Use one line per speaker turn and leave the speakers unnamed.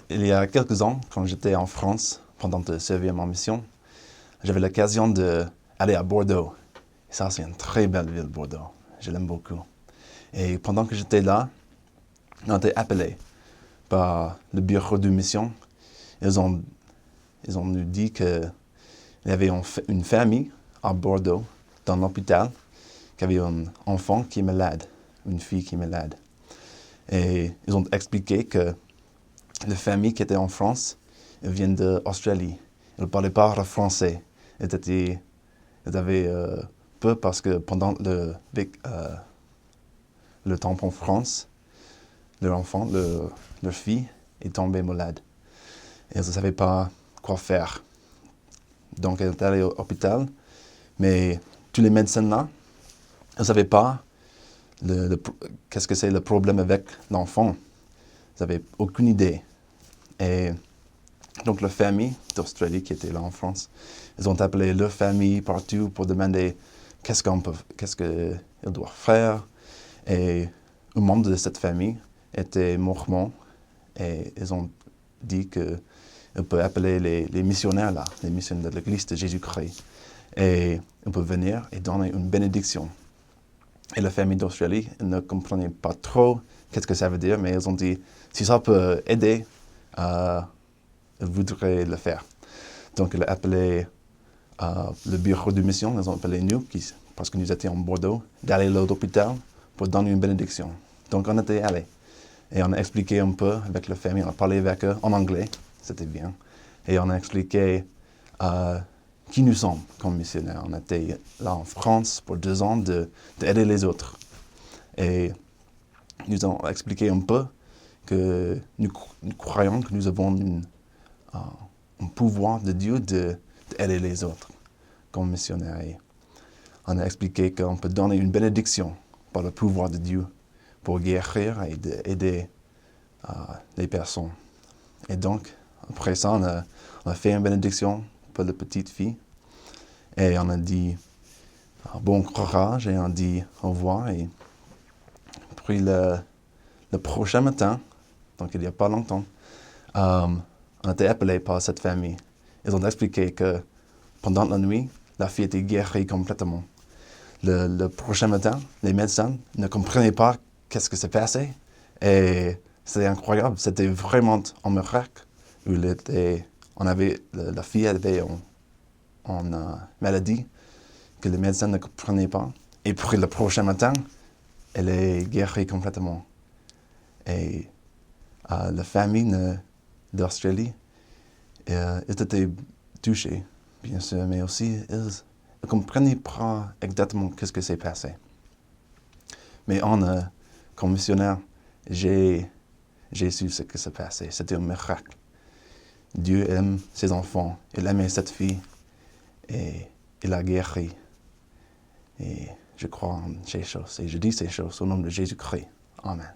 Il y a quelques ans, quand j'étais en France, pendant de servir ma mission, j'avais l'occasion d'aller à Bordeaux. Et ça, c'est une très belle ville, Bordeaux. Je l'aime beaucoup. Et pendant que j'étais là, on a été appelé par le bureau de mission. Ils ont nous dit qu'il y avait une famille à Bordeaux, dans l'hôpital, qui avait un enfant qui est malade, une fille qui est malade. Et ils ont expliqué que la famille qui était en France vient d'Australie. Ils ne parlaient pas français. Ils avaient peur parce que pendant le temps en France, leur enfant, leur fille, est tombée malade. Et ils ne savaient pas quoi faire. Donc, ils étaient allés à l'hôpital, mais tous les médecins là, ils ne savaient pas qu'est-ce que c'est le problème avec l'enfant. Ils n'avaient aucune idée. Et donc, la famille d'Australie qui était là en France, ils ont appelé leur famille partout pour demander qu'est-ce qu'ils doivent faire. Et un membre de cette famille était mormon et ils ont dit qu'ils peuvent appeler les missionnaires là, les missionnaires de l'Église de Jésus-Christ. Et ils peuvent venir et donner une bénédiction. Et la famille d'Australie ne comprenait pas trop qu'est-ce que ça veut dire, mais ils ont dit, si ça peut aider, ils voudraient le faire. Donc, ils ont appelé le bureau de mission, ils ont appelé nous, parce que nous étions en Bordeaux, d'aller à l'hôpital pour donner une bénédiction. Donc, on était allés. Et on a expliqué un peu avec la famille, on a parlé avec eux en anglais, c'était bien. Et on a expliqué qui nous sommes comme missionnaires. On était là en France pour 2 ans d'aider les autres. Et nous avons expliqué un peu que nous croyons que nous avons un pouvoir de Dieu d'aider les autres comme missionnaires. Et on a expliqué qu'on peut donner une bénédiction par le pouvoir de Dieu pour guérir et aider les personnes. Et donc, après ça, on a fait une bénédiction pour la petite fille. Et on a dit bon courage et on a dit au revoir. Et puis le prochain matin, donc il n'y a pas longtemps, on a été appelé par cette famille. Ils ont expliqué que pendant la nuit, la fille était guérie complètement. Le prochain matin, les médecins ne comprenaient pas qu'est-ce que s'est passé. Et c'était incroyable. C'était vraiment un miracle. La fille avait une maladie que les médecins ne comprenaient pas. Et puis le prochain matin, elle est guérie complètement. Et la famille d'Australie, ils étaient touchés, bien sûr, mais aussi ils ne comprenaient pas exactement ce qui s'est passé. Mais comme missionnaire, j'ai su ce qui s'est passé. C'était un miracle. Dieu aime ses enfants. Il aimait cette fille et il a guéri. Et je crois en ces choses. Et je dis ces choses au nom de Jésus-Christ. Amen.